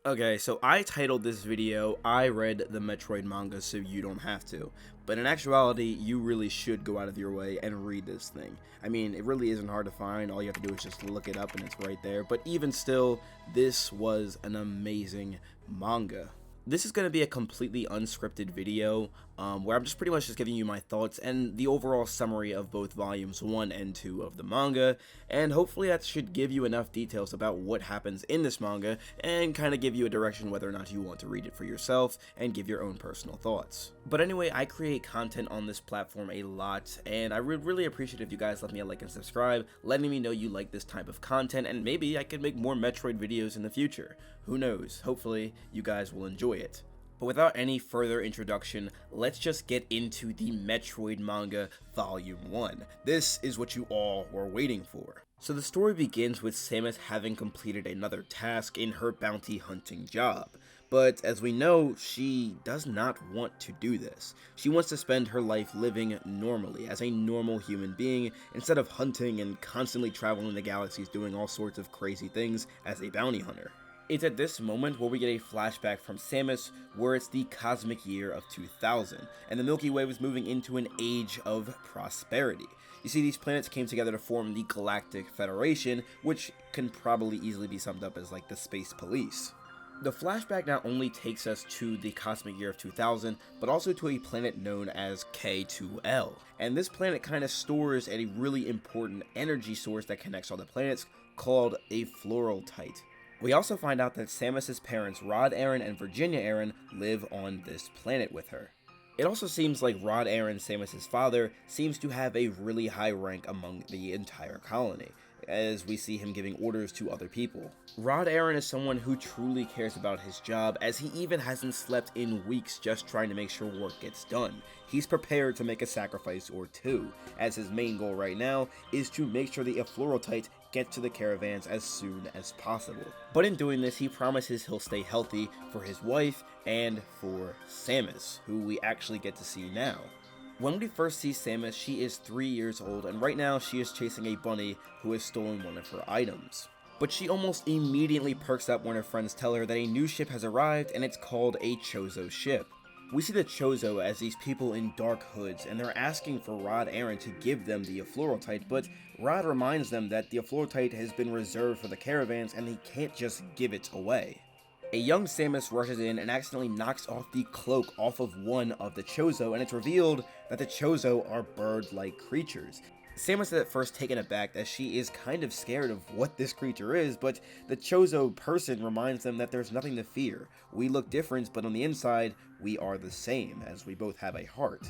Okay, so I titled this video, I read the Metroid manga so you don't have to. But in actuality, you really should go out of your way and read this thing. I mean, it really isn't hard to find, all you have to do is just look it up and it's right there. But even still, this was an amazing manga. This is going to be a completely unscripted video where I'm just pretty much just giving you my thoughts and the overall summary of both volumes 1 and 2 of the manga, and hopefully that should give you enough details about what happens in this manga and kind of give you a direction whether or not you want to read it for yourself and give your own personal thoughts. But anyway, I create content on this platform a lot, and I would really appreciate if you guys let me a like and subscribe, letting me know you like this type of content, and maybe I could make more Metroid videos in the future. Who knows? Hopefully you guys will enjoy it. But without any further introduction, let's just get into the Metroid Manga Volume 1. This is what you all were waiting for. So the story begins with Samus having completed another task in her bounty hunting job. But as we know, she does not want to do this. She wants to spend her life living normally, as a normal human being, instead of hunting and constantly traveling the galaxies doing all sorts of crazy things as a bounty hunter. It's at this moment where we get a flashback from Samus, where it's the cosmic year of 2000, and the Milky Way was moving into an age of prosperity. You see, these planets came together to form the Galactic Federation, which can probably easily be summed up as like the space police. The flashback not only takes us to the cosmic year of 2000, but also to a planet known as K2L. And this planet kind of stores a really important energy source that connects all the planets, called a Floraltite. We also find out that Samus's parents, Rod Aran and Virginia Aran, live on this planet with her. It also seems like Rod Aran, Samus's father, seems to have a really high rank among the entire colony, as we see him giving orders to other people. Rod Aran is someone who truly cares about his job, as he even hasn't slept in weeks just trying to make sure work gets done. He's prepared to make a sacrifice or two, as his main goal right now is to make sure the Floraltite get to the caravans as soon as possible. But in doing this, he promises he'll stay healthy for his wife and for Samus, who we actually get to see now. When we first see Samus, she is 3 years old, and right now she is chasing a bunny who has stolen one of her items. But she almost immediately perks up when her friends tell her that a new ship has arrived, and it's called a Chozo ship. We see the Chozo as these people in dark hoods, and they're asking for Rod Aran to give them the Floraltite, but Rod reminds them that the Floraltite has been reserved for the caravans and he can't just give it away. A young Samus rushes in and accidentally knocks off the cloak off of one of the Chozo, and it's revealed that the Chozo are bird-like creatures. Samus is at first taken aback as she is kind of scared of what this creature is, but the Chozo person reminds them that there's nothing to fear. We look different, but on the inside, we are the same, as we both have a heart.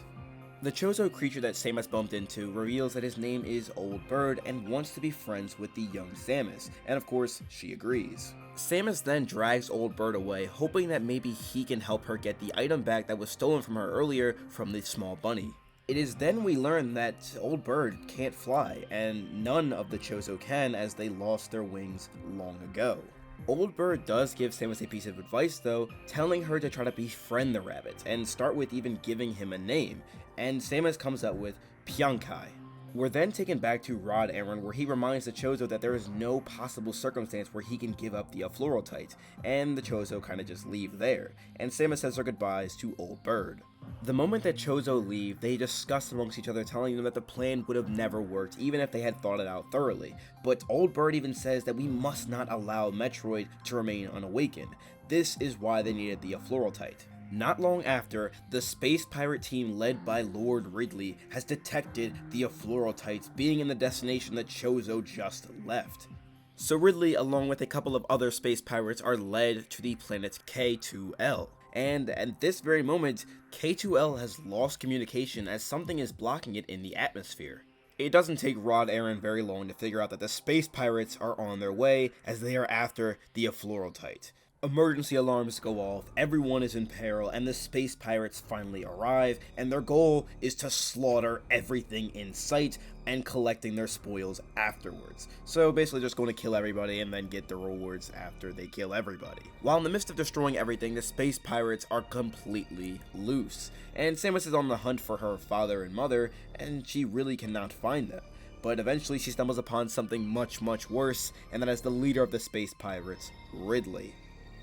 The Chozo creature that Samus bumped into reveals that his name is Old Bird and wants to be friends with the young Samus, and of course, she agrees. Samus then drags Old Bird away, hoping that maybe he can help her get the item back that was stolen from her earlier from the small bunny. It is then we learn that Old Bird can't fly, and none of the Chozo can, as they lost their wings long ago. Old Bird does give Samus a piece of advice though, telling her to try to befriend the rabbit, and start with even giving him a name, and Samus comes up with Piankai. We're then taken back to Rod Aran, where he reminds the Chozo that there is no possible circumstance where he can give up the Floraltite, and the Chozo kind of just leave there, and Samus says her goodbyes to Old Bird. The moment that Chozo leave, they discuss amongst each other, telling them that the plan would have never worked, even if they had thought it out thoroughly. But Old Bird even says that we must not allow Metroid to remain unawakened. This is why they needed the Floraltite. Not long after, the space pirate team led by Lord Ridley has detected the Floraltites being in the destination that Chozo just left. So Ridley, along with a couple of other space pirates, are led to the planet K2L. And at this very moment, K2L has lost communication as something is blocking it in the atmosphere. It doesn't take Rod Aran very long to figure out that the space pirates are on their way, as they are after the Floraltite. Emergency alarms go off, everyone is in peril, and the space pirates finally arrive, and their goal is to slaughter everything in sight and collecting their spoils afterwards. So basically just going to kill everybody and then get the rewards after they kill everybody. While in the midst of destroying everything, the space pirates are completely loose, and Samus is on the hunt for her father and mother, and she really cannot find them. But eventually she stumbles upon something much worse, and that is the leader of the space pirates, Ridley.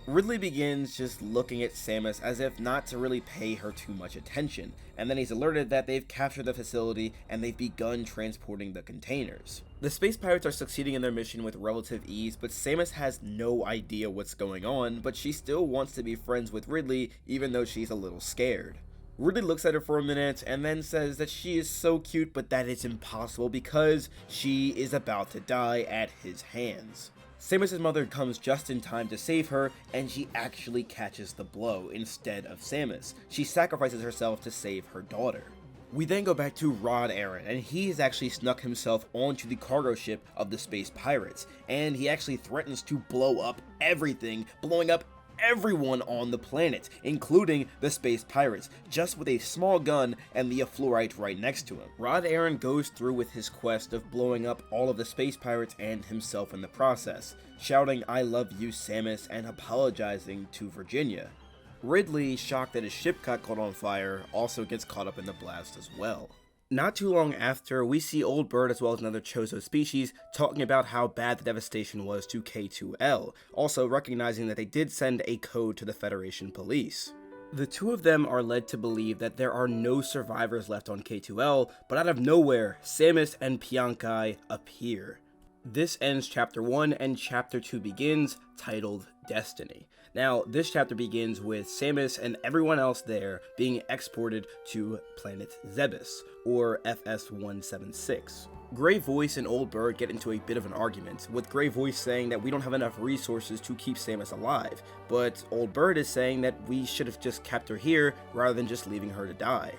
Ridley begins just looking at Samus as if not to really pay her too much attention, and then he's alerted that they've captured the facility and they've begun transporting the containers. The space pirates are succeeding in their mission with relative ease, but Samus has no idea what's going on, but she still wants to be friends with Ridley even though she's a little scared. Ridley looks at her for a minute and then says that she is so cute but that it's impossible because she is about to die at his hands. Samus' mother comes just in time to save her, and she actually catches the blow instead of Samus. She sacrifices herself to save her daughter. We then go back to Aran, and he has actually snuck himself onto the cargo ship of the space pirates, and he actually threatens to blow up everything, blowing up everyone on the planet, including the space pirates, just with a small gun and the fluorite right next to him. Aran goes through with his quest of blowing up all of the space pirates and himself in the process, shouting "I love you, Samus," and apologizing to Virginia. Ridley, shocked that his ship got caught on fire, also gets caught up in the blast as well. Not too long after, we see Old Bird as well as another Chozo species talking about how bad the devastation was to K2L, also recognizing that they did send a code to the Federation police. The two of them are led to believe that there are no survivors left on K2L, but out of nowhere, Samus and Piankai appear. This ends Chapter 1, and Chapter 2 begins, titled Destiny. Now, this chapter begins with Samus and everyone else there being exported to planet Zebes, or FS-176. Grey Voice and Old Bird get into a bit of an argument, with Grey Voice saying that we don't have enough resources to keep Samus alive, but Old Bird is saying that we should have just kept her here rather than just leaving her to die.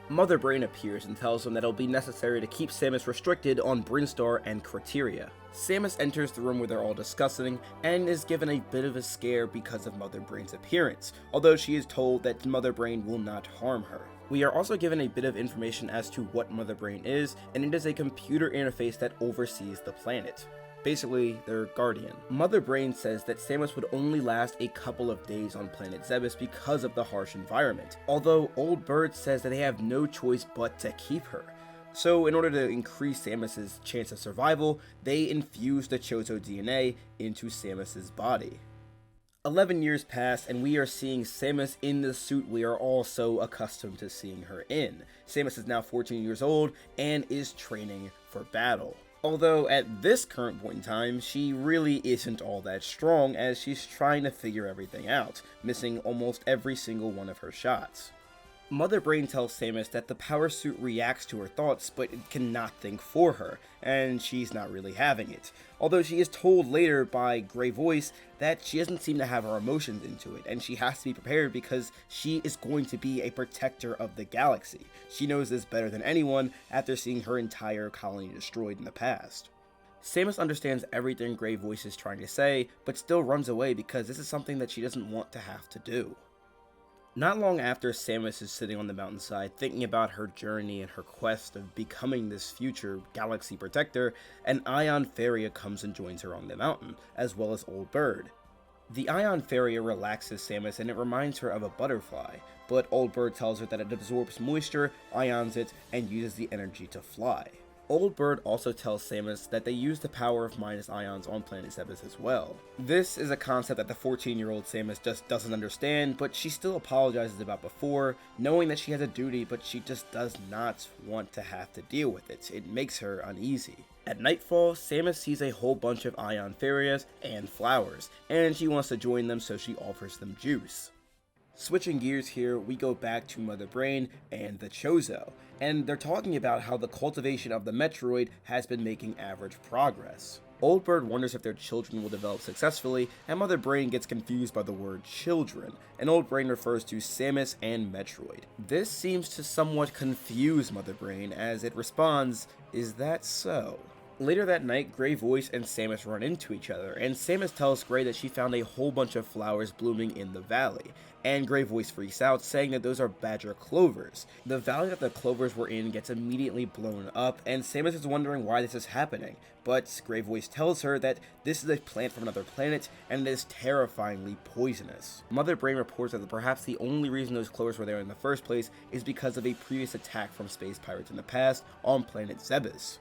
Mother Brain appears and tells them that it'll be necessary to keep Samus restricted on Brinstar and Artaria. Samus enters the room where they're all discussing, and is given a bit of a scare because of Mother Brain's appearance, although she is told that Mother Brain will not harm her. We are also given a bit of information as to what Mother Brain is, and it is a computer interface that oversees the planet. Basically, their guardian. Mother Brain says that Samus would only last a couple of days on planet Zebes because of the harsh environment, although Old Bird says that they have no choice but to keep her. So in order to increase Samus's chance of survival, they infuse the Chozo DNA into Samus's body. 11 years pass, and we are seeing Samus in the suit we are all so accustomed to seeing her in. Samus is now 14 years old and is training for battle. Although at this current point in time, she really isn't all that strong as she's trying to figure everything out, missing almost every single one of her shots. Mother Brain tells Samus that the power suit reacts to her thoughts, but it cannot think for her, and she's not really having it. Although she is told later by Grey Voice that she doesn't seem to have her emotions into it, and she has to be prepared because she is going to be a protector of the galaxy. She knows this better than anyone after seeing her entire colony destroyed in the past. Samus understands everything Grey Voice is trying to say, but still runs away because this is something that she doesn't want to have to do. Not long after Samus is sitting on the mountainside thinking about her journey and her quest of becoming this future galaxy protector, an Ion Faria comes and joins her on the mountain, as well as Old Bird. The Ion Faria relaxes Samus and it reminds her of a butterfly, but Old Bird tells her that it absorbs moisture, ions it, and uses the energy to fly. Old Bird also tells Samus that they use the power of minus ions on planet Zebes as well. This is a concept that the 14-year-old Samus just doesn't understand, but she still apologizes about before, knowing that she has a duty, but she just does not want to have to deal with it. It makes her uneasy. At nightfall, Samus sees a whole bunch of Ion Farias and flowers, and she wants to join them, so she offers them juice. Switching gears here, we go back to Mother Brain and the Chozo, and they're talking about how the cultivation of the Metroid has been making average progress. Old Bird wonders if their children will develop successfully, and Mother Brain gets confused by the word children, and Old Brain refers to Samus and Metroid. This seems to somewhat confuse Mother Brain as it responds, "Is that so?" Later that night, Grey Voice and Samus run into each other, and Samus tells Grey that she found a whole bunch of flowers blooming in the valley, and Grey Voice freaks out, saying that those are badger clovers. The valley that the clovers were in gets immediately blown up, and Samus is wondering why this is happening, but Grey Voice tells her that this is a plant from another planet, and it is terrifyingly poisonous. Mother Brain reports that perhaps the only reason those clovers were there in the first place is because of a previous attack from space pirates in the past on planet Zebes.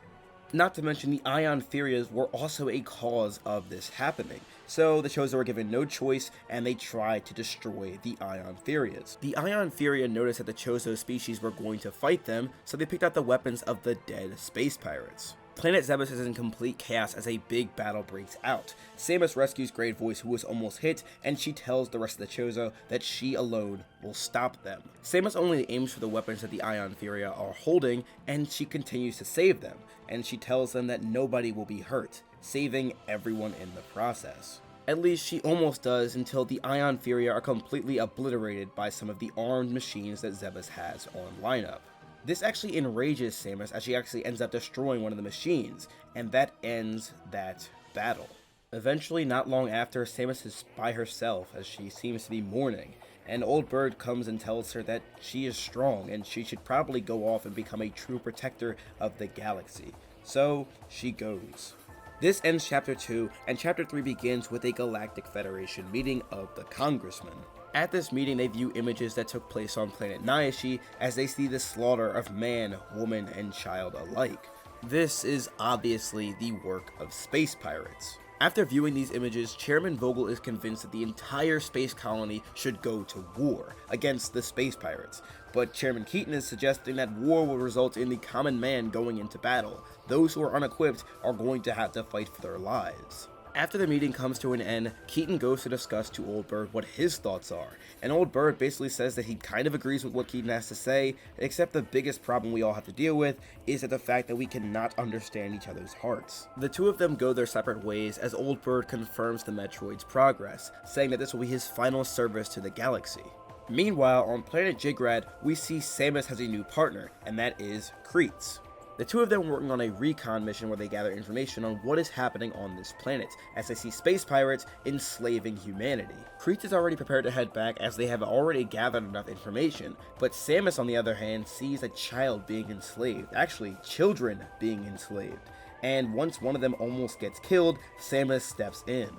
Not to mention the Ion Furias were also a cause of this happening. So the Chozo were given no choice and they tried to destroy the Ion Furias. The Ion Furia noticed that the Chozo species were going to fight them, so they picked out the weapons of the dead space pirates. Planet Zebes is in complete chaos as a big battle breaks out. Samus rescues Great Voice, who was almost hit, and she tells the rest of the Chozo that she alone will stop them. Samus only aims for the weapons that the Ion Furia are holding, and she continues to save them, and she tells them that nobody will be hurt, saving everyone in the process. At least she almost does, until the Ion Furia are completely obliterated by some of the armed machines that Zebes has on lineup. This actually enrages Samus as she actually ends up destroying one of the machines, and that ends that battle. Eventually, not long after, Samus is by herself as she seems to be mourning, and Old Bird comes and tells her that she is strong and she should probably go off and become a true protector of the galaxy. So, she goes. This ends Chapter 2, and Chapter 3 begins with a Galactic Federation meeting of the Congressmen. At this meeting, they view images that took place on planet Naishi as they see the slaughter of man, woman, and child alike. This is obviously the work of space pirates. After viewing these images, Chairman Vogel is convinced that the entire space colony should go to war against the space pirates, but Chairman Keaton is suggesting that war will result in the common man going into battle. Those who are unequipped are going to have to fight for their lives. After the meeting comes to an end, Keaton goes to discuss to Old Bird what his thoughts are, and Old Bird basically says that he kind of agrees with what Keaton has to say, except the biggest problem we all have to deal with is that the fact that we cannot understand each other's hearts. The two of them go their separate ways as Old Bird confirms the Metroid's progress, saying that this will be his final service to the galaxy. Meanwhile, on planet Jigrad, we see Samus has a new partner, and that is Kreets. The two of them are working on a recon mission where they gather information on what is happening on this planet, as they see space pirates enslaving humanity. Kreets is already prepared to head back as they have already gathered enough information, but Samus on the other hand sees a child being enslaved, actually children being enslaved, and once one of them almost gets killed, Samus steps in.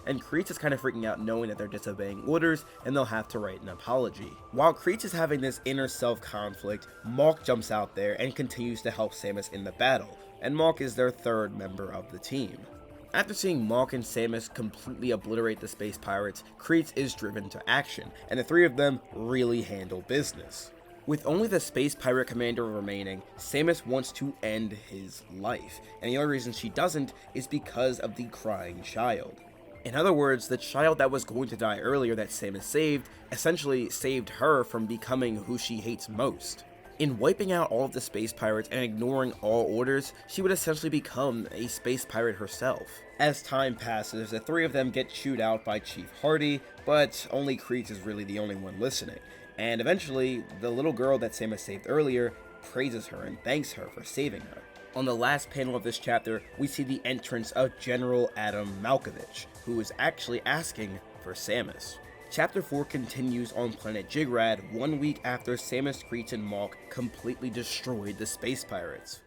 And Kreets is kind of freaking out knowing that they're disobeying orders and they'll have to write an apology. While Kreets is having this inner self conflict, Mawk jumps out there and continues to help Samus in the battle, and Mawk is their third member of the team. After seeing Mawk and Samus completely obliterate the space pirates, Kreets is driven to action, and the three of them really handle business. With only the space pirate commander remaining, Samus wants to end his life, and the only reason she doesn't is because of the crying child. In other words, the child that was going to die earlier that Samus saved, essentially saved her from becoming who she hates most. In wiping out all of the space pirates and ignoring all orders, she would essentially become a space pirate herself. As time passes, the three of them get chewed out by Chief Hardy, but only Kreets is really the only one listening. And eventually, the little girl that Samus saved earlier praises her and thanks her for saving her. On the last panel of this chapter, we see the entrance of General Adam Malkovich, who is actually asking for Samus. Chapter 4 continues on planet Jigrad 1 week after Samus, Kreets, and Mawk completely destroyed the space pirates.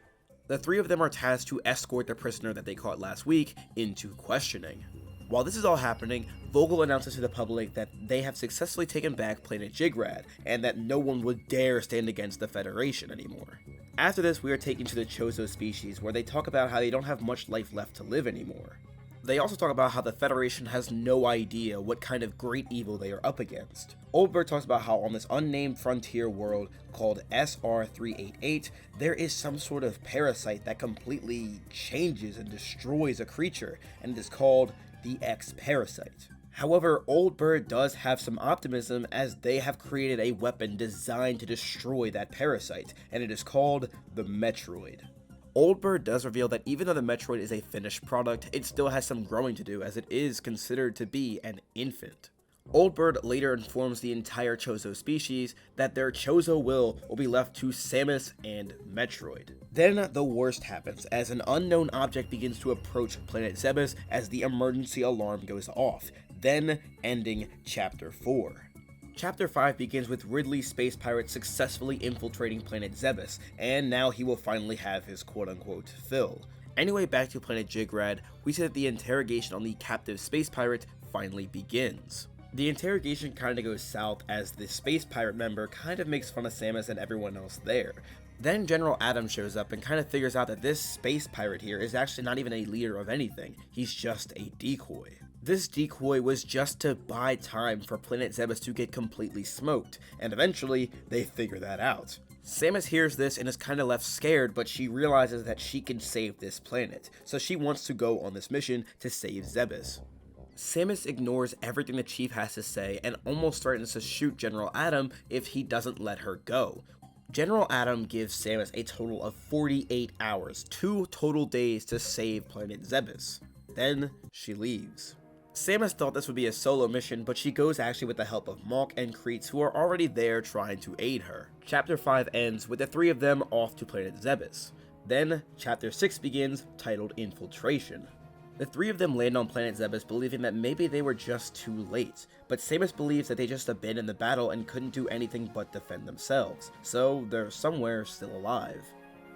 The three of them are tasked to escort the prisoner that they caught last week into questioning. While this is all happening, Vogel announces to the public that they have successfully taken back planet Jigrad, and that no one would dare stand against the Federation anymore. After this, we are taken to the Chozo species, where they talk about how they don't have much life left to live anymore. They also talk about how the Federation has no idea what kind of great evil they are up against. Old Bird talks about how on this unnamed frontier world called SR388, there is some sort of parasite that completely changes and destroys a creature, and it is called the X-Parasite. However, Old Bird does have some optimism as they have created a weapon designed to destroy that parasite, and it is called the Metroid. Old Bird does reveal that even though the Metroid is a finished product, it still has some growing to do as it is considered to be an infant. Old Bird later informs the entire Chozo species that their Chozo will be left to Samus and Metroid. Then the worst happens as an unknown object begins to approach planet Zebes as the emergency alarm goes off, then ending Chapter 4. Chapter 5 begins with Ridley space pirate successfully infiltrating planet Zebes, and now he will finally have his quote-unquote fill. Anyway, back to planet Jigrad, we see that the interrogation on the captive space pirate finally begins. The interrogation kinda goes south as the space pirate member kind of makes fun of Samus and everyone else there, Then General Adam shows up and kind of figures out that this space pirate here is actually not even a leader of anything, he's just a decoy. This decoy was just to buy time for Planet Zebes to get completely smoked, and eventually they figure that out. Samus hears this and is kind of left scared, but she realizes that she can save this planet, so she wants to go on this mission to save Zebes. Samus ignores everything the chief has to say and almost threatens to shoot General Adam if he doesn't let her go. General Adam gives Samus a total of 48 hours, 2 total days to save Planet Zebes. Then she leaves. Samus thought this would be a solo mission, but she goes actually with the help of Mawk and Kreets, who are already there trying to aid her. Chapter 5 ends with the 3 of them off to Planet Zebes. Then, Chapter 6 begins, titled Infiltration. The 3 of them land on Planet Zebes believing that maybe they were just too late, but Samus believes that they just abandoned the battle and couldn't do anything but defend themselves, so they're somewhere still alive.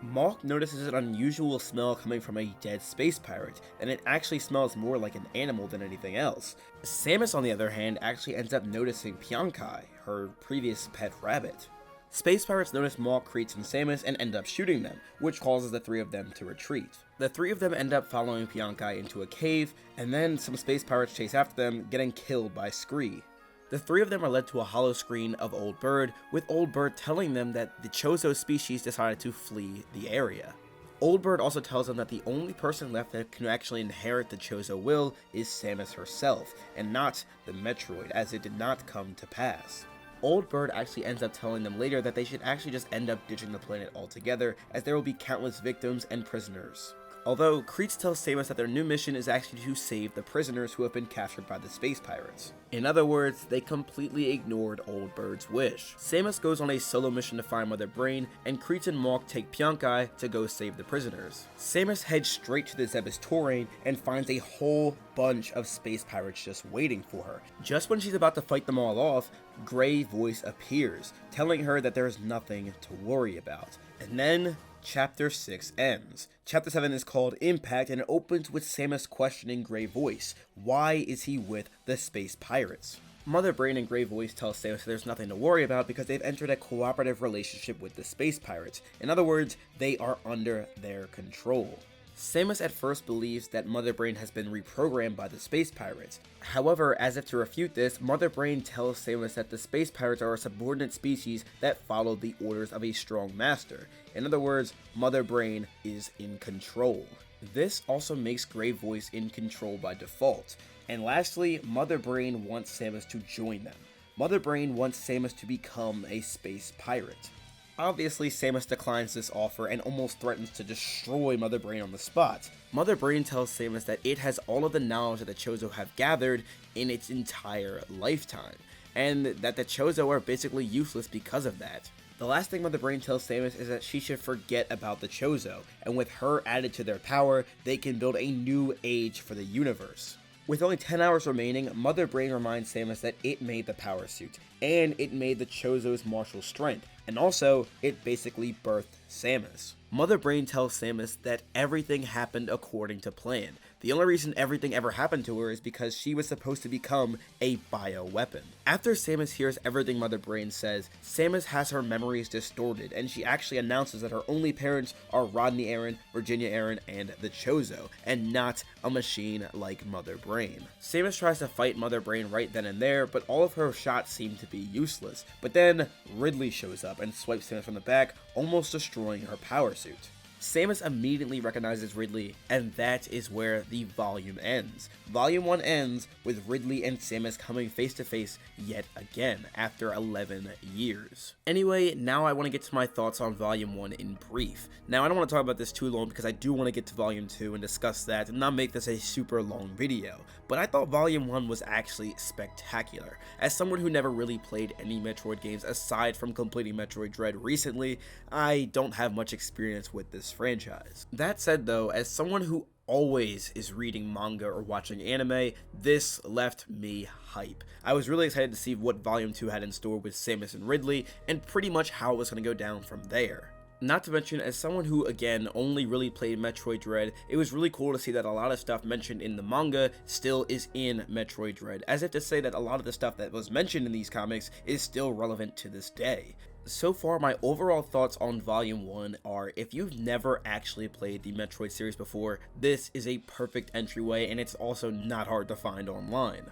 Mawk notices an unusual smell coming from a dead space pirate, and it actually smells more like an animal than anything else. Samus, on the other hand, actually ends up noticing Pyonkai, her previous pet rabbit. Space pirates notice Mawk, Kreets, and Samus and end up shooting them, which causes the 3 of them to retreat. The 3 of them end up following Pyonkai into a cave, and then some space pirates chase after them, getting killed by Scree. The 3 of them are led to a hollow screen of Old Bird, with Old Bird telling them that the Chozo species decided to flee the area. Old Bird also tells them that the only person left that can actually inherit the Chozo will is Samus herself, and not the Metroid, as it did not come to pass. Old Bird actually ends up telling them later that they should actually just end up ditching the planet altogether, as there will be countless victims and prisoners. Although, Kreets tells Samus that their new mission is actually to save the prisoners who have been captured by the space pirates. In other words, they completely ignored Old Bird's wish. Samus goes on a solo mission to find Mother Brain, and Kreets and Mawk take Pyonkai to go save the prisoners. Samus heads straight to the Zebes terrain and finds a whole bunch of space pirates just waiting for her. Just when she's about to fight them all off, Gray Voice appears, telling her that there's nothing to worry about. And then, Chapter 6 ends. Chapter 7 is called Impact and it opens with Samus questioning Gray Voice. Why is he with the space pirates? Mother Brain and Gray Voice tell Samus there's nothing to worry about because they've entered a cooperative relationship with the space pirates. In other words, they are under their control. Samus at first believes that Mother Brain has been reprogrammed by the space pirates. However, as if to refute this, Mother Brain tells Samus that the space pirates are a subordinate species that follow the orders of a strong master. In other words, Mother Brain is in control. This also makes Gray Voice in control by default. And lastly, Mother Brain wants Samus to join them. Mother Brain wants Samus to become a space pirate. Obviously, Samus declines this offer and almost threatens to destroy Mother Brain on the spot. Mother Brain tells Samus that it has all of the knowledge that the Chozo have gathered in its entire lifetime, and that the Chozo are basically useless because of that. The last thing Mother Brain tells Samus is that she should forget about the Chozo, and with her added to their power, they can build a new age for the universe. With only 10 hours remaining, Mother Brain reminds Samus that it made the power suit, and it made the Chozo's martial strength, and also, it basically birthed Samus. Mother Brain tells Samus that everything happened according to plan. The only reason everything ever happened to her is because she was supposed to become a bioweapon. After Samus hears everything Mother Brain says, Samus has her memories distorted, and she actually announces that her only parents are Rodney Aran, Virginia Aran, and the Chozo, and not a machine like Mother Brain. Samus tries to fight Mother Brain right then and there, but all of her shots seem to be useless. But then, Ridley shows up and swipes Samus from the back, almost destroying her power suit. Samus immediately recognizes Ridley, and that is where the volume ends. Volume 1 ends with Ridley and Samus coming face to face yet again after 11 years. Anyway, now I want to get to my thoughts on Volume 1 in brief. Now, I don't want to talk about this too long because I do want to get to Volume 2 and discuss that and not make this a super long video, but I thought Volume 1 was actually spectacular. As someone who never really played any Metroid games aside from completing Metroid Dread recently, I don't have much experience with this franchise. That said though, as someone who always is reading manga or watching anime, this left me hype. I was really excited to see what Volume 2 had in store with Samus and Ridley, and pretty much how it was going to go down from there. Not to mention, as someone who, again, only really played Metroid Dread, it was really cool to see that a lot of stuff mentioned in the manga still is in Metroid Dread, as if to say that a lot of the stuff that was mentioned in these comics is still relevant to this day. So far, my overall thoughts on Volume 1 are, if you've never actually played the Metroid series before, this is a perfect entryway, and it's also not hard to find online.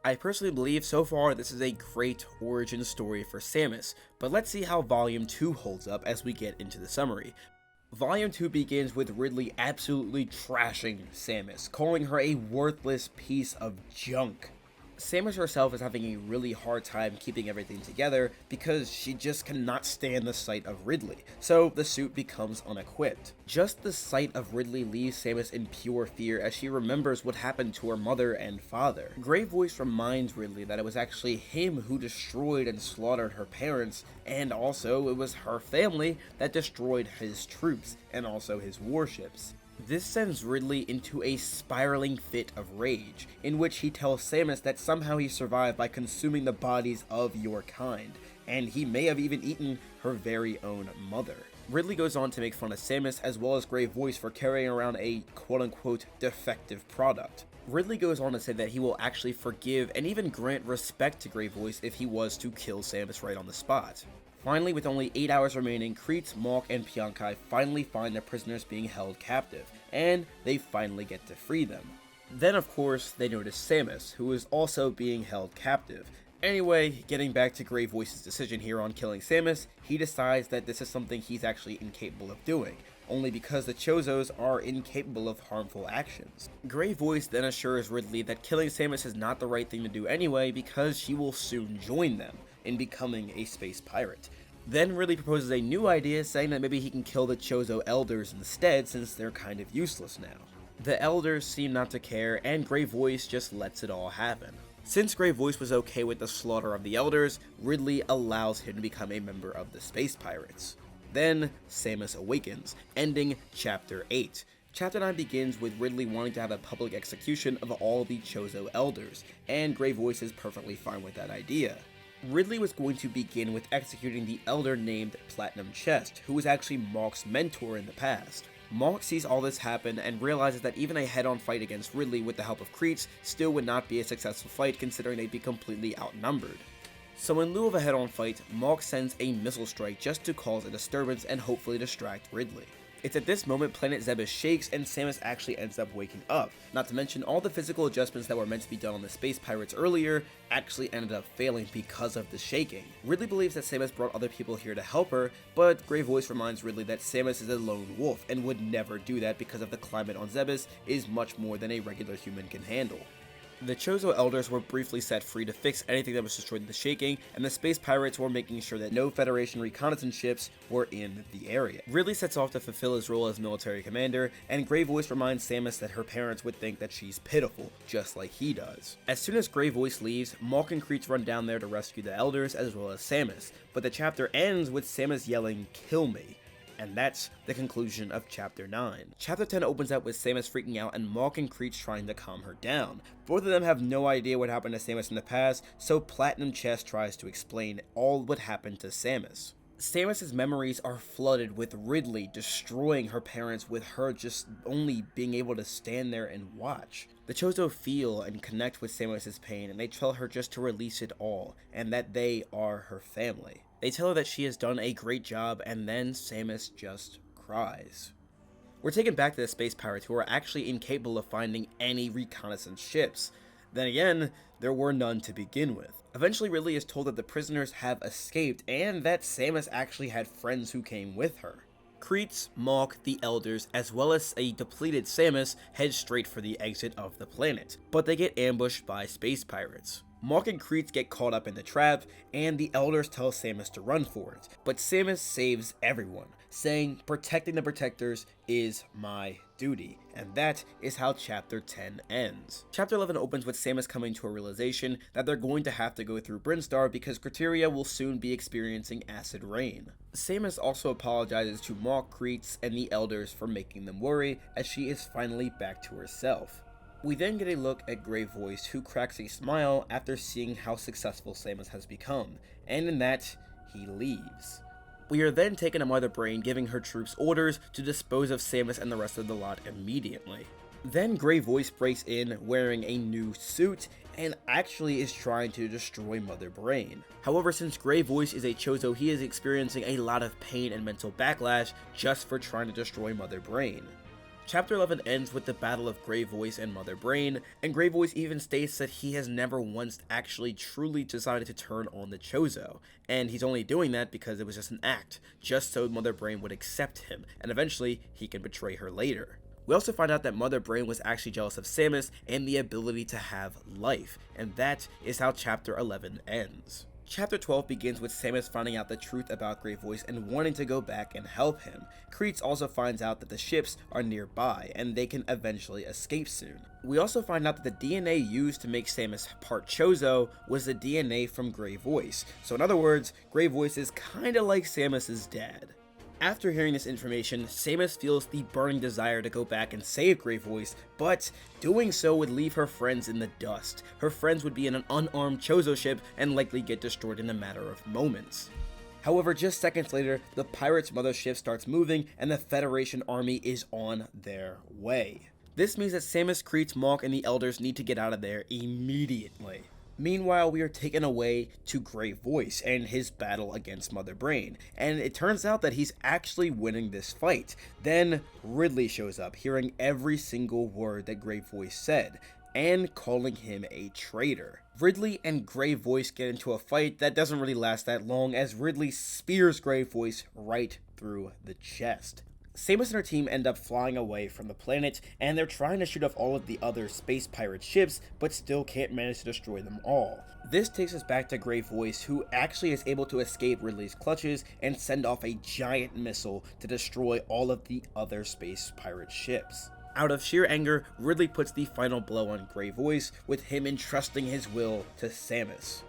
I personally believe so far this is a great origin story for Samus, but let's see how Volume 2 holds up as we get into the summary. Volume 2 begins with Ridley absolutely trashing Samus, calling her a worthless piece of junk. Samus herself is having a really hard time keeping everything together because she just cannot stand the sight of Ridley, so the suit becomes unequipped. Just the sight of Ridley leaves Samus in pure fear as she remembers what happened to her mother and father. Grey Voice reminds Ridley that it was actually him who destroyed and slaughtered her parents, and also it was her family that destroyed his troops and also his warships. This sends Ridley into a spiraling fit of rage, in which he tells Samus that somehow he survived by consuming the bodies of your kind, and he may have even eaten her very own mother. Ridley goes on to make fun of Samus as well as Grey Voice for carrying around a quote-unquote defective product. Ridley goes on to say that he will actually forgive and even grant respect to Grey Voice if he was to kill Samus right on the spot. Finally, with only 8 hours remaining, Kreets, Mawk, and Pyonkai finally find their prisoners being held captive, and they finally get to free them. Then, of course, they notice Samus, who is also being held captive. Anyway, getting back to Grey Voice's decision here on killing Samus, he decides that this is something he's actually incapable of doing, only because the Chozos are incapable of harmful actions. Grey Voice then assures Ridley that killing Samus is not the right thing to do anyway because she will soon join them in becoming a space pirate. Then Ridley proposes a new idea, saying that maybe he can kill the Chozo Elders instead since they're kind of useless now. The Elders seem not to care, and Grey Voice just lets it all happen. Since Grey Voice was okay with the slaughter of the Elders, Ridley allows him to become a member of the Space Pirates. Then Samus awakens, ending Chapter 8. Chapter 9 begins with Ridley wanting to have a public execution of all the Chozo Elders, and Grey Voice is perfectly fine with that idea. Ridley was going to begin with executing the elder named Platinum Chest, who was actually Mawk's mentor in the past. Mawk sees all this happen and realizes that even a head-on fight against Ridley with the help of Kreets still would not be a successful fight considering they'd be completely outnumbered. So in lieu of a head-on fight, Mawk sends a missile strike just to cause a disturbance and hopefully distract Ridley. It's at this moment planet Zebes shakes and Samus actually ends up waking up. Not to mention all the physical adjustments that were meant to be done on the Space Pirates earlier actually ended up failing because of the shaking. Ridley believes that Samus brought other people here to help her, but Grey Voice reminds Ridley that Samus is a lone wolf and would never do that because of the climate on Zebes is much more than a regular human can handle. The Chozo Elders were briefly set free to fix anything that was destroyed in the shaking, and the Space Pirates were making sure that no Federation reconnaissance ships were in the area. Ridley sets off to fulfill his role as military commander, and Grey Voice reminds Samus that her parents would think that she's pitiful, just like he does. As soon as Grey Voice leaves, Mawk and Kreets run down there to rescue the Elders as well as Samus, but the chapter ends with Samus yelling, "Kill me." And that's the conclusion of Chapter 9. Chapter 10 opens up with Samus freaking out and Mawk and Kreets trying to calm her down. Both of them have no idea what happened to Samus in the past, so Platinum Chest tries to explain all what happened to Samus. Samus's memories are flooded with Ridley destroying her parents with her just only being able to stand there and watch. The Chozo feel and connect with Samus's pain and they tell her just to release it all and that they are her family. They tell her that she has done a great job and then Samus just cries. We're taken back to the Space Pirates who are actually incapable of finding any reconnaissance ships. Then again, there were none to begin with. Eventually Ridley is told that the prisoners have escaped and that Samus actually had friends who came with her. Kreets, Mawk, the Elders, as well as a depleted Samus head straight for the exit of the planet, but they get ambushed by Space Pirates. Mawk and Kreets get caught up in the trap, and the Elders tell Samus to run for it, but Samus saves everyone, saying, "Protecting the Protectors is my duty," and that is how Chapter 10 ends. Chapter 11 opens with Samus coming to a realization that they're going to have to go through Brinstar because Artaria will soon be experiencing acid rain. Samus also apologizes to Mawk, Kreets, and the Elders for making them worry, as she is finally back to herself. We then get a look at Grey Voice, who cracks a smile after seeing how successful Samus has become, and in that, he leaves. We are then taken to Mother Brain giving her troops orders to dispose of Samus and the rest of the lot immediately. Then Grey Voice breaks in wearing a new suit and actually is trying to destroy Mother Brain. However, since Grey Voice is a Chozo, he is experiencing a lot of pain and mental backlash just for trying to destroy Mother Brain. Chapter 11 ends with the battle of Grey Voice and Mother Brain, and Grey Voice even states that he has never once actually truly decided to turn on the Chozo, and he's only doing that because it was just an act, just so Mother Brain would accept him, and eventually he can betray her later. We also find out that Mother Brain was actually jealous of Samus and the ability to have life, and that is how Chapter 11 ends. Chapter 12 begins with Samus finding out the truth about Grey Voice and wanting to go back and help him. Kreitz also finds out that the ships are nearby and they can eventually escape soon. We also find out that the DNA used to make Samus part Chozo was the DNA from Grey Voice. So in other words, Grey Voice is kinda like Samus's dad. After hearing this information, Samus feels the burning desire to go back and save Grey Voice, but doing so would leave her friends in the dust. Her friends would be in an unarmed Chozo ship and likely get destroyed in a matter of moments. However, just seconds later, the pirates' mothership starts moving and the Federation army is on their way. This means that Samus, Kreitz, Mauk, and the Elders need to get out of there immediately. Meanwhile, we are taken away to Grey Voice and his battle against Mother Brain, and it turns out that he's actually winning this fight. Then Ridley shows up, hearing every single word that Grey Voice said, and calling him a traitor. Ridley and Grey Voice get into a fight that doesn't really last that long, as Ridley spears Grey Voice right through the chest. Samus and her team end up flying away from the planet, and they're trying to shoot off all of the other space pirate ships, but still can't manage to destroy them all. This takes us back to Grey Voice, who actually is able to escape Ridley's clutches and send off a giant missile to destroy all of the other space pirate ships. Out of sheer anger, Ridley puts the final blow on Grey Voice, with him entrusting his will to Samus.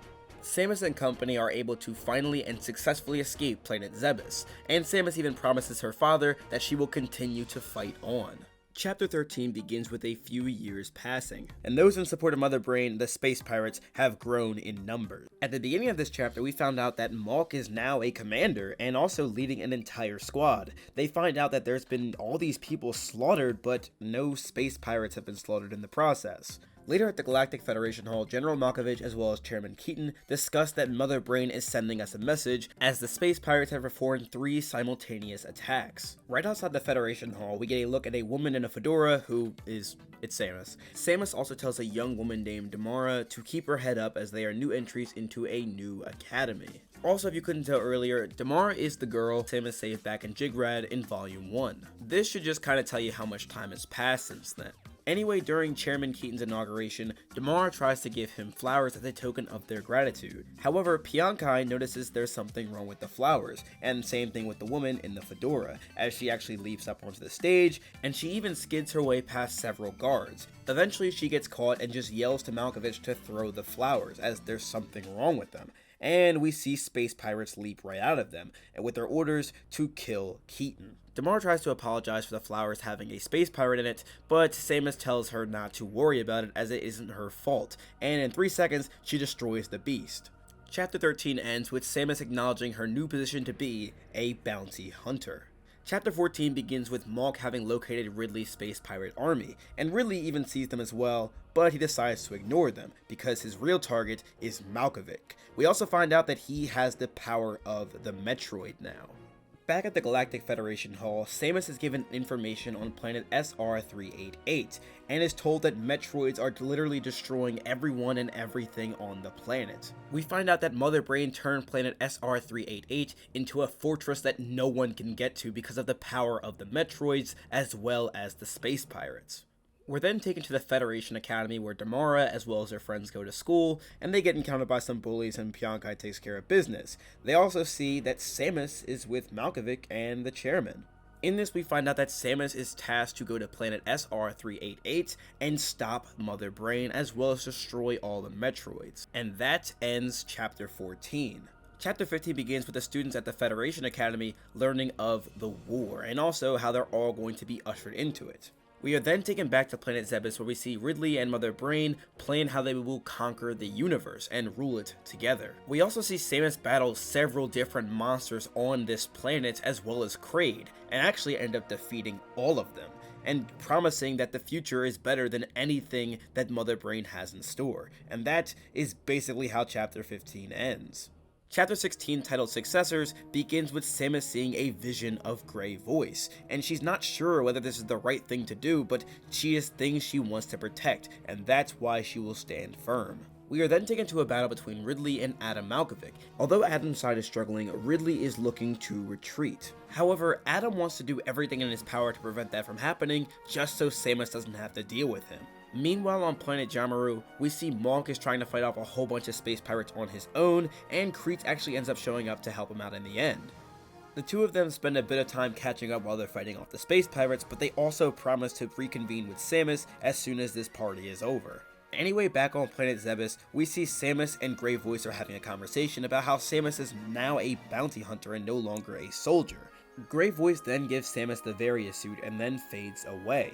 Samus and company are able to finally and successfully escape planet Zebes, and Samus even promises her father that she will continue to fight on. Chapter 13 begins with a few years passing, and those in support of Mother Brain, the space pirates, have grown in numbers. At the beginning of this chapter, we found out that Mauk is now a commander and also leading an entire squad. They find out that there's been all these people slaughtered, but no space pirates have been slaughtered in the process. Later at the Galactic Federation Hall, General Malkovich as well as Chairman Keaton discuss that Mother Brain is sending us a message, as the space pirates have performed 3 simultaneous attacks. Right outside the Federation Hall, we get a look at a woman in a fedora it's Samus. Samus also tells a young woman named Damara to keep her head up, as they are new entries into a new academy. Also, if you couldn't tell earlier, Damara is the girl Samus saved back in Jigrad in Volume 1. This should just kinda tell you how much time has passed since then. Anyway, during Chairman Keaton's inauguration, Damara tries to give him flowers as a token of their gratitude. However, Piankai notices there's something wrong with the flowers, and same thing with the woman in the fedora, as she actually leaps up onto the stage, and she even skids her way past several guards. Eventually, she gets caught and just yells to Malkovich to throw the flowers, as there's something wrong with them. And we see space pirates leap right out of them, and with their orders to kill Keaton. Damara tries to apologize for the flowers having a space pirate in it, but Samus tells her not to worry about it as it isn't her fault, and in 3 seconds, she destroys the beast. Chapter 13 ends with Samus acknowledging her new position to be a bounty hunter. Chapter 14 begins with Mauk having located Ridley's space pirate army, and Ridley even sees them as well, but he decides to ignore them, because his real target is Malkovich. We also find out that he has the power of the Metroid now. Back at the Galactic Federation Hall, Samus is given information on planet SR-388, and is told that Metroids are literally destroying everyone and everything on the planet. We find out that Mother Brain turned planet SR-388 into a fortress that no one can get to because of the power of the Metroids, as well as the space pirates. We're then taken to the Federation Academy, where Damara as well as her friends go to school, and they get encountered by some bullies and Piankai takes care of business. They also see that Samus is with Malkovich and the chairman. In this, we find out that Samus is tasked to go to planet SR-388 and stop Mother Brain, as well as destroy all the Metroids. And that ends Chapter 14. Chapter 15 begins with the students at the Federation Academy learning of the war, and also how they're all going to be ushered into it. We are then taken back to planet Zebes, where we see Ridley and Mother Brain plan how they will conquer the universe and rule it together. We also see Samus battle several different monsters on this planet, as well as Kraid, and actually end up defeating all of them. and promising that the future is better than anything that Mother Brain has in store. And that is basically how Chapter 15 ends. Chapter 16, titled Successors, begins with Samus seeing a vision of Grey Voice, and she's not sure whether this is the right thing to do, but she has things she wants to protect, and that's why she will stand firm. We are then taken to a battle between Ridley and Adam Malkovich. Although Adam's side is struggling, Ridley is looking to retreat. However, Adam wants to do everything in his power to prevent that from happening, just so Samus doesn't have to deal with him. Meanwhile, on planet Jamaru, we see Monk is trying to fight off a whole bunch of space pirates on his own, and Kreet actually ends up showing up to help him out in the end. The two of them spend a bit of time catching up while they're fighting off the space pirates, but they also promise to reconvene with Samus as soon as this party is over. Anyway, back on planet Zebes, we see Samus and Grey Voice are having a conversation about how Samus is now a bounty hunter and no longer a soldier. Grey Voice then gives Samus the Varia suit and then fades away.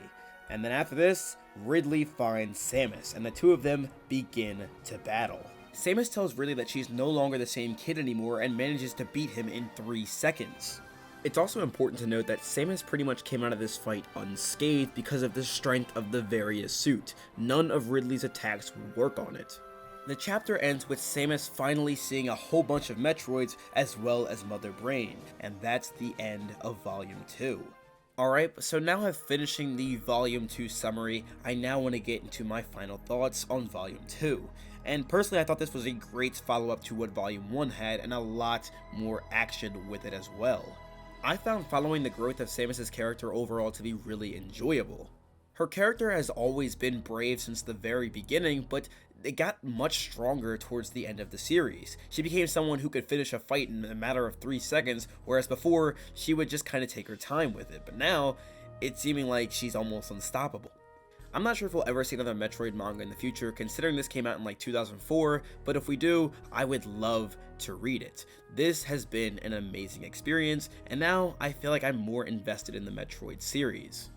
And then after this, Ridley finds Samus, and the two of them begin to battle. Samus tells Ridley that she's no longer the same kid anymore and manages to beat him in 3 seconds. It's also important to note that Samus pretty much came out of this fight unscathed because of the strength of the Varia suit. None of Ridley's attacks would work on it. The chapter ends with Samus finally seeing a whole bunch of Metroids as well as Mother Brain, and that's the end of Volume 2. Alright, so now finishing the Volume 2 summary, I now want to get into my final thoughts on Volume 2. And personally, I thought this was a great follow-up to what Volume 1 had, and a lot more action with it as well. I found following the growth of Samus' character overall to be really enjoyable. Her character has always been brave since the very beginning, but it got much stronger towards the end of the series. She became someone who could finish a fight in a matter of 3 seconds, whereas before, she would just kind of take her time with it, but now, it's seeming like she's almost unstoppable. I'm not sure if we'll ever see another Metroid manga in the future, considering this came out in like 2004, but if we do, I would love to read it. This has been an amazing experience, and now I feel like I'm more invested in the Metroid series.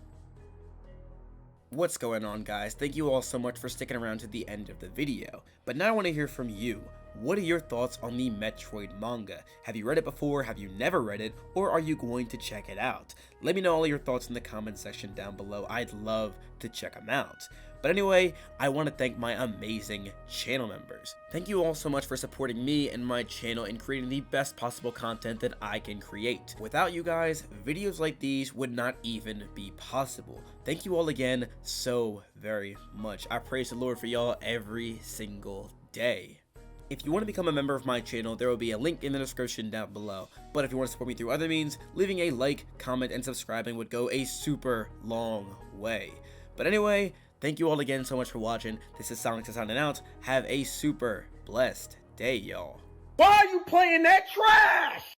What's going on, guys? Thank you all so much for sticking around to the end of the video, but now I want to hear from you. What are your thoughts on the Metroid manga? Have you read it before? Have you never read it? Or are you going to check it out? Let me know all your thoughts in the comment section down below. I'd love to check them out. But anyway, I want to thank my amazing channel members. Thank you all so much for supporting me and my channel in creating the best possible content that I can create. Without you guys, videos like these would not even be possible. Thank you all again so very much. I praise the Lord for y'all every single day. If you want to become a member of my channel, there will be a link in the description down below. But if you want to support me through other means, leaving a like, comment, and subscribing would go a super long way. But anyway, thank you all again so much for watching. This is SONICSTA signing out. Have a super blessed day, y'all. Why are you playing that trash?